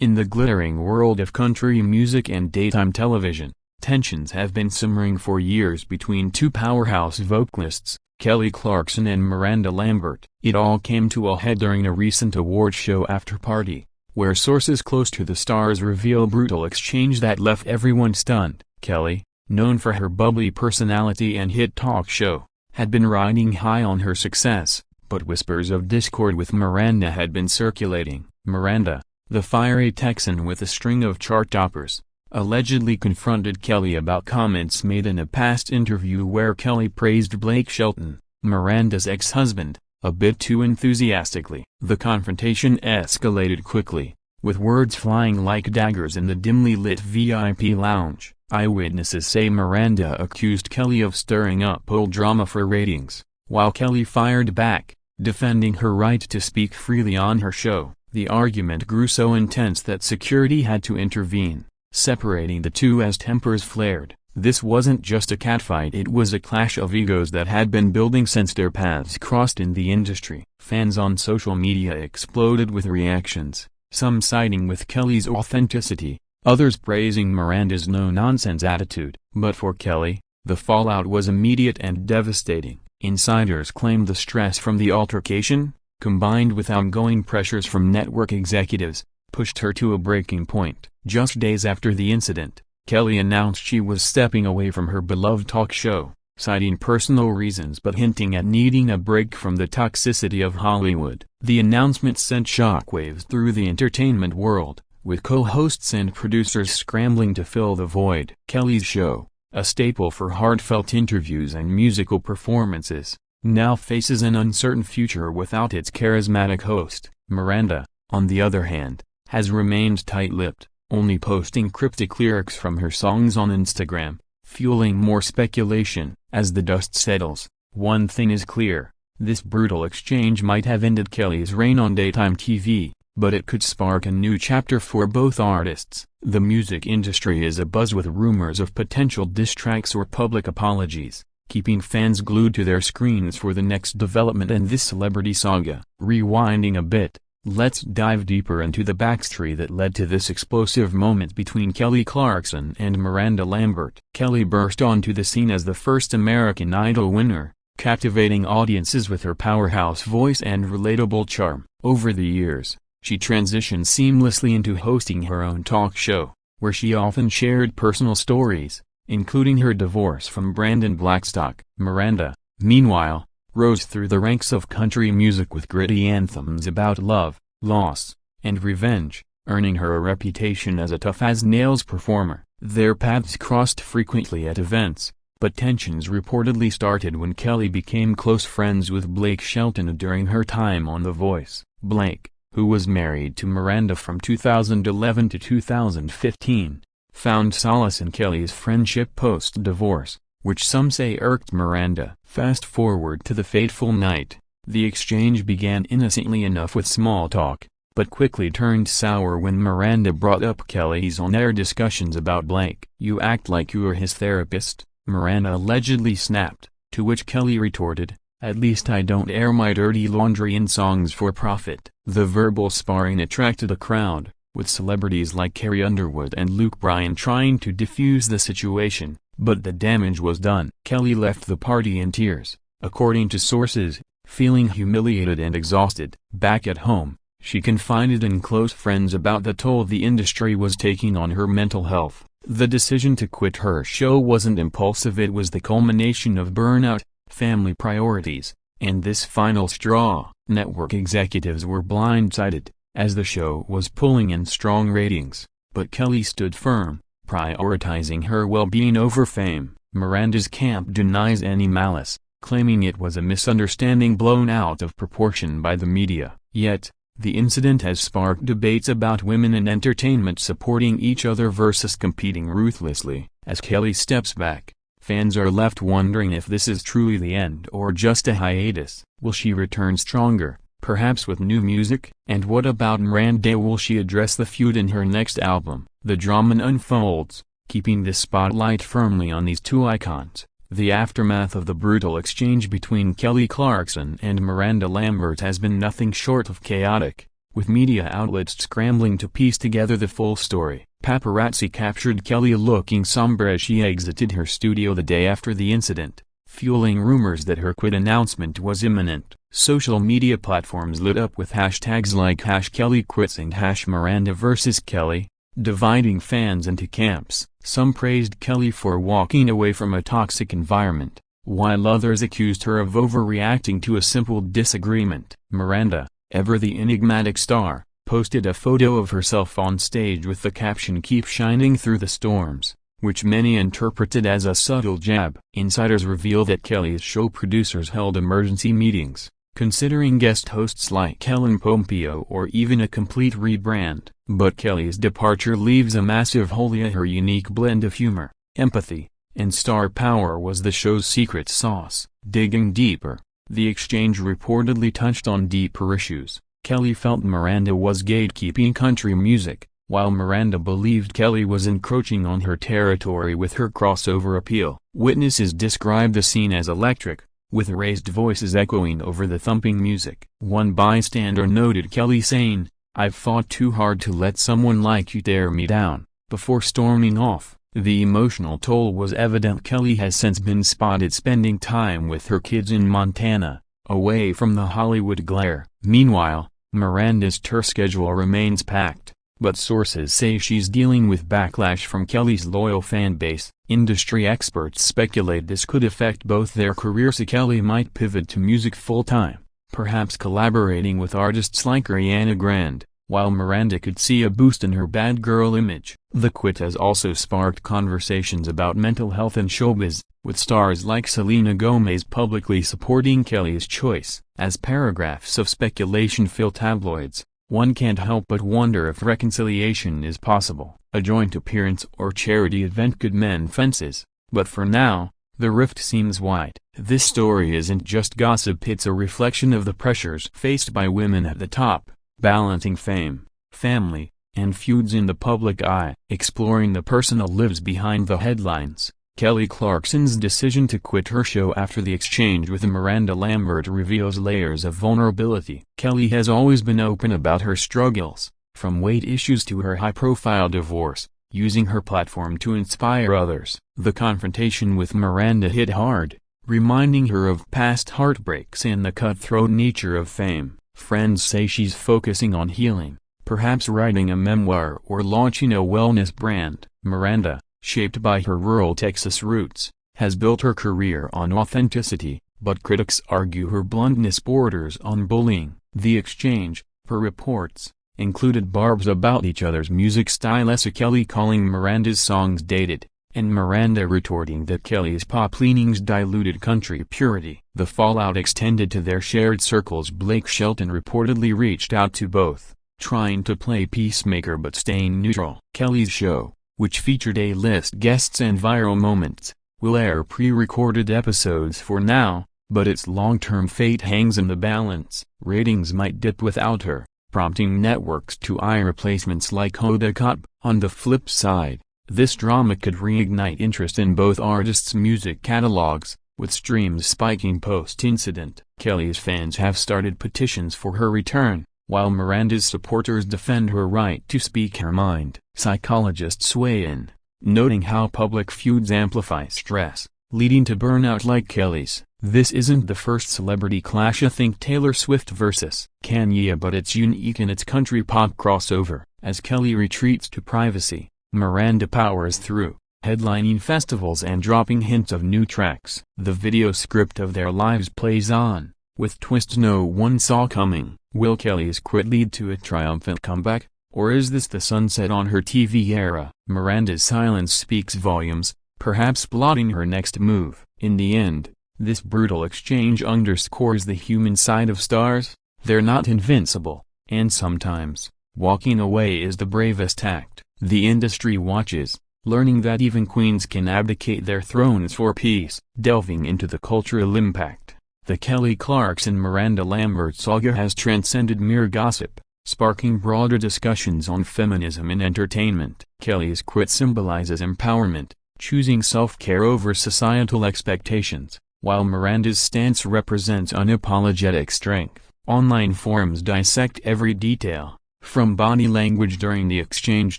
In the glittering world of country music and daytime television, tensions have been simmering for years between two powerhouse vocalists, Kelly Clarkson and Miranda Lambert. It all came to a head during a recent award show after-party, where sources close to the stars reveal brutal exchange that left everyone stunned. Kelly, known for her bubbly personality and hit talk show, had been riding high on her success, but whispers of discord with Miranda had been circulating. Miranda, the fiery Texan with a string of chart toppers, allegedly confronted Kelly about comments made in a past interview where Kelly praised Blake Shelton, Miranda's ex-husband, a bit too enthusiastically. The confrontation escalated quickly, with words flying like daggers in the dimly lit VIP lounge. Eyewitnesses say Miranda accused Kelly of stirring up old drama for ratings, while Kelly fired back, defending her right to speak freely on her show. The argument grew so intense that security had to intervene, separating the two as tempers flared. This wasn't just a catfight, it was a clash of egos that had been building since their paths crossed in the industry. Fans on social media exploded with reactions, some siding with Kelly's authenticity, others praising Miranda's no-nonsense attitude. But for Kelly, the fallout was immediate and devastating. Insiders claimed the stress from the altercation, combined with ongoing pressures from network executives, pushed her to a breaking point. Just days after the incident, Kelly announced she was stepping away from her beloved talk show, citing personal reasons but hinting at needing a break from the toxicity of Hollywood. The announcement sent shockwaves through the entertainment world, with co-hosts and producers scrambling to fill the void. Kelly's show, a staple for heartfelt interviews and musical performances, now faces an uncertain future without its charismatic host. Miranda, on the other hand, has remained tight-lipped, only posting cryptic lyrics from her songs on Instagram, fueling more speculation. As the dust settles, one thing is clear: this brutal exchange might have ended Kelly's reign on daytime TV, but it could spark a new chapter for both artists. The music industry is abuzz with rumors of potential diss tracks or public apologies, keeping fans glued to their screens for the next development in this celebrity saga. Rewinding a bit, let's dive deeper into the backstory that led to this explosive moment between Kelly Clarkson and Miranda Lambert. Kelly burst onto the scene as the first American Idol winner, captivating audiences with her powerhouse voice and relatable charm. Over the years, she transitioned seamlessly into hosting her own talk show, where she often shared personal stories, including her divorce from Brandon Blackstock. Miranda, meanwhile, rose through the ranks of country music with gritty anthems about love, loss, and revenge, earning her a reputation as a tough-as-nails performer. Their paths crossed frequently at events, but tensions reportedly started when Kelly became close friends with Blake Shelton during her time on The Voice. Blake, who was married to Miranda from 2011 to 2015, found solace in Kelly's friendship post-divorce, which some say irked Miranda. Fast forward to the fateful night. The exchange began innocently enough with small talk, but quickly turned sour when Miranda brought up Kelly's on-air discussions about Blake. "You act like you're his therapist," Miranda allegedly snapped, to which Kelly retorted, "At least I don't air my dirty laundry in songs for profit." The verbal sparring attracted a crowd, with celebrities like Carrie Underwood and Luke Bryan trying to defuse the situation, but the damage was done. Kelly left the party in tears, according to sources, feeling humiliated and exhausted. Back at home, she confided in close friends about the toll the industry was taking on her mental health. The decision to quit her show wasn't impulsive, it was the culmination of burnout, family priorities, and this final straw. Network executives were blindsided, as the show was pulling in strong ratings, but Kelly stood firm, prioritizing her well-being over fame. Miranda's camp denies any malice, claiming it was a misunderstanding blown out of proportion by the media. Yet, the incident has sparked debates about women in entertainment supporting each other versus competing ruthlessly. As Kelly steps back, fans are left wondering if this is truly the end or just a hiatus. Will she return stronger, perhaps with new music? And what about Miranda? Will she address the feud in her next album? The drama unfolds, keeping the spotlight firmly on these two icons. The aftermath of the brutal exchange between Kelly Clarkson and Miranda Lambert has been nothing short of chaotic, with media outlets scrambling to piece together the full story. Paparazzi captured Kelly looking somber as she exited her studio the day after the incident, fueling rumors that her quit announcement was imminent. Social media platforms lit up with hashtags like #KellyQuits and #MirandaVs.Kelly, dividing fans into camps. Some praised Kelly for walking away from a toxic environment, while others accused her of overreacting to a simple disagreement. Miranda, ever the enigmatic star, posted a photo of herself on stage with the caption "Keep shining through the storms," which many interpreted as a subtle jab. Insiders reveal that Kelly's show producers held emergency meetings, considering guest hosts like Ellen Pompeo or even a complete rebrand. But Kelly's departure leaves a massive hole. Her unique blend of humor, empathy, and star power was the show's secret sauce. Digging deeper, the exchange reportedly touched on deeper issues. Kelly felt Miranda was gatekeeping country music, while Miranda believed Kelly was encroaching on her territory with her crossover appeal. Witnesses described the scene as electric, with raised voices echoing over the thumping music. One bystander noted Kelly saying, "I've fought too hard to let someone like you tear me down," before storming off. The emotional toll was evident. Kelly has since been spotted spending time with her kids in Montana, away from the Hollywood glare. Meanwhile, Miranda's tour schedule remains packed, but sources say she's dealing with backlash from Kelly's loyal fan base. Industry experts speculate this could affect both their careers. Kelly might pivot to music full-time, perhaps collaborating with artists like Ariana Grande, while Miranda could see a boost in her bad girl image. The quit has also sparked conversations about mental health in showbiz, with stars like Selena Gomez publicly supporting Kelly's choice. As paragraphs of speculation fill tabloids, one can't help but wonder if reconciliation is possible. A joint appearance or charity event could mend fences, but for now, the rift seems wide. This story isn't just gossip, it's a reflection of the pressures faced by women at the top, balancing fame, family, and feuds in the public eye. Exploring the personal lives behind the headlines, Kelly Clarkson's decision to quit her show after the exchange with Miranda Lambert reveals layers of vulnerability. Kelly has always been open about her struggles, from weight issues to her high-profile divorce, using her platform to inspire others. The confrontation with Miranda hit hard, reminding her of past heartbreaks and the cutthroat nature of fame. Friends say she's focusing on healing, perhaps writing a memoir or launching a wellness brand. Miranda, shaped by her rural Texas roots, has built her career on authenticity, but critics argue her bluntness borders on bullying. The exchange, per reports, included barbs about each other's music styles, Kelly calling Miranda's songs dated, and Miranda retorting that Kelly's pop leanings diluted country purity. The fallout extended to their shared circles. Blake Shelton reportedly reached out to both, trying to play peacemaker but staying neutral. Kelly's show, which featured A-list guests and viral moments, will air pre-recorded episodes for now, but its long-term fate hangs in the balance. Ratings might dip without her, prompting networks to eye replacements like Hoda Kotb. On the flip side, this drama could reignite interest in both artists' music catalogs, with streams spiking post-incident. Kelly's fans have started petitions for her return, while Miranda's supporters defend her right to speak her mind. Psychologists weigh in, noting how public feuds amplify stress, leading to burnout like Kelly's. This isn't the first celebrity clash. Think Taylor Swift vs. Kanye, but it's unique in its country pop crossover. As Kelly retreats to privacy, Miranda powers through, headlining festivals and dropping hints of new tracks. The video script of their lives plays on, with twists no one saw coming. Will Kelly's quit lead to a triumphant comeback, or is this the sunset on her TV era? Miranda's silence speaks volumes, perhaps plotting her next move. In the end, this brutal exchange underscores the human side of stars. They're not invincible, and sometimes, walking away is the bravest act. The industry watches, learning that even queens can abdicate their thrones for peace. Delving into the cultural impact, the Kelly Clarkson-Miranda Lambert saga has transcended mere gossip, sparking broader discussions on feminism in entertainment. Kelly's quit symbolizes empowerment, choosing self-care over societal expectations, while Miranda's stance represents unapologetic strength. Online forums dissect every detail, from body language during the exchange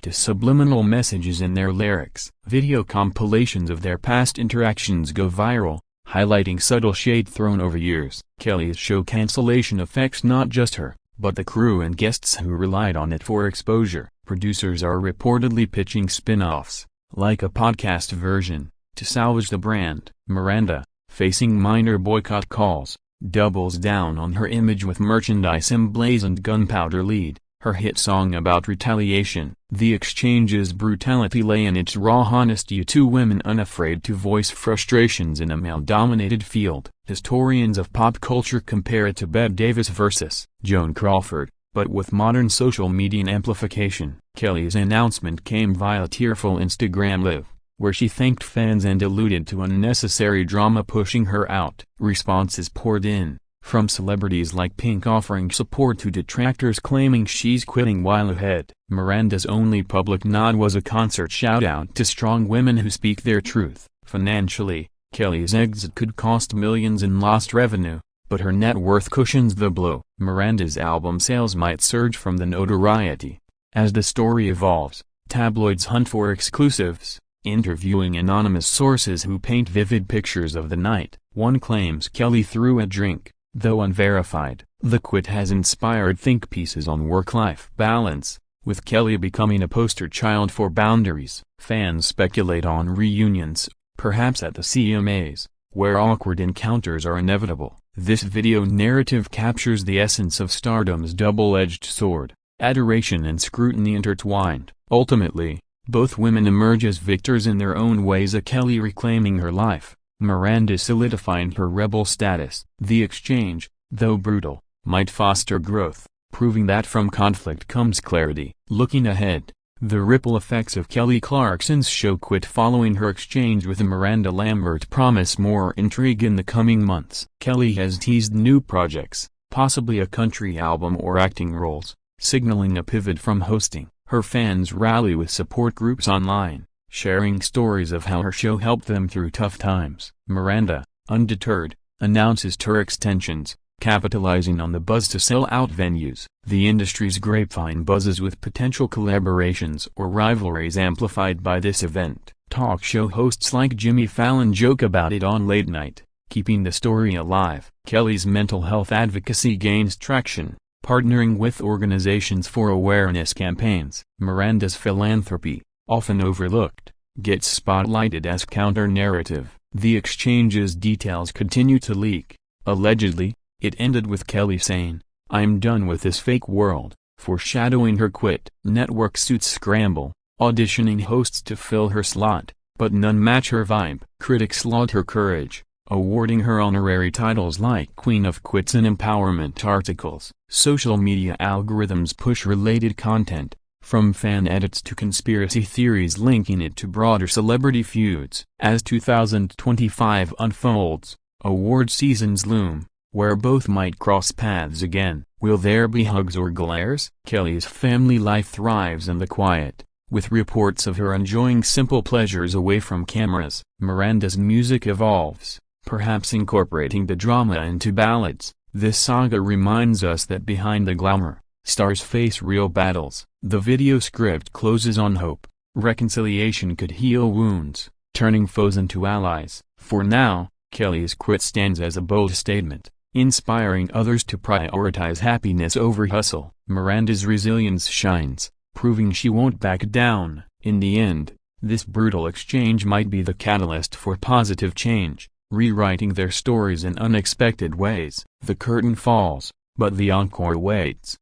to subliminal messages in their lyrics. Video compilations of their past interactions go viral, highlighting subtle shade thrown over years. Kelly's show cancellation affects not just her, but the crew and guests who relied on it for exposure. Producers are reportedly pitching spin-offs, like a podcast version, to salvage the brand. Miranda, facing minor boycott calls, doubles down on her image with merchandise emblazoned gunpowder lead, her hit song about retaliation. The exchange's brutality lay in its raw honesty, two women unafraid to voice frustrations in a male-dominated field. Historians of pop culture compare it to Bette Davis versus Joan Crawford, but with modern social media amplification. Kelly's announcement came via a tearful Instagram live, where she thanked fans and alluded to unnecessary drama pushing her out. Responses poured in, from celebrities like Pink offering support to detractors claiming she's quitting while ahead. Miranda's only public nod was a concert shout-out to strong women who speak their truth. Financially, Kelly's exit could cost millions in lost revenue, but her net worth cushions the blow. Miranda's album sales might surge from the notoriety. As the story evolves, tabloids hunt for exclusives, interviewing anonymous sources who paint vivid pictures of the night. One claims Kelly threw a drink, though unverified. The quit has inspired think pieces on work-life balance, with Kelly becoming a poster child for boundaries. Fans speculate on reunions, perhaps at the CMAs, where awkward encounters are inevitable. This video narrative captures the essence of stardom's double-edged sword, adoration and scrutiny intertwined. Ultimately, both women emerge as victors in their own ways, a Kelly reclaiming her life, Miranda solidifying her rebel status. The exchange, though brutal, might foster growth, proving that from conflict comes clarity. Looking ahead, the ripple effects of Kelly Clarkson's show Quit following her exchange with Miranda Lambert promise more intrigue in the coming months. Kelly has teased new projects, possibly a country album or acting roles, signaling a pivot from hosting. Her fans rally with support groups online, sharing stories of how her show helped them through tough times. Miranda, undeterred, announces tour extensions, capitalizing on the buzz to sell out venues. The industry's grapevine buzzes with potential collaborations or rivalries amplified by this event. Talk show hosts like Jimmy Fallon joke about it on late night, keeping the story alive. Kelly's mental health advocacy gains traction, partnering with organizations for awareness campaigns. Miranda's philanthropy, often overlooked, gets spotlighted as counter-narrative. The exchange's details continue to leak. Allegedly, it ended with Kelly saying, "I'm done with this fake world," foreshadowing her quit. Network suits scramble, auditioning hosts to fill her slot, but none match her vibe. Critics laud her courage, awarding her honorary titles like Queen of Quits and empowerment articles. Social media algorithms push related content, from fan edits to conspiracy theories linking it to broader celebrity feuds. As 2025 unfolds, award seasons loom, where both might cross paths again. Will there be hugs or glares? Kelly's family life thrives in the quiet, with reports of her enjoying simple pleasures away from cameras. Miranda's music evolves, perhaps incorporating the drama into ballads. This saga reminds us that behind the glamour, stars face real battles. The video script closes on hope. Reconciliation could heal wounds, turning foes into allies. For now, Kelly's quit stands as a bold statement, inspiring others to prioritize happiness over hustle. Miranda's resilience shines, proving she won't back down. In the end, this brutal exchange might be the catalyst for positive change, rewriting their stories in unexpected ways. The curtain falls, but the encore waits.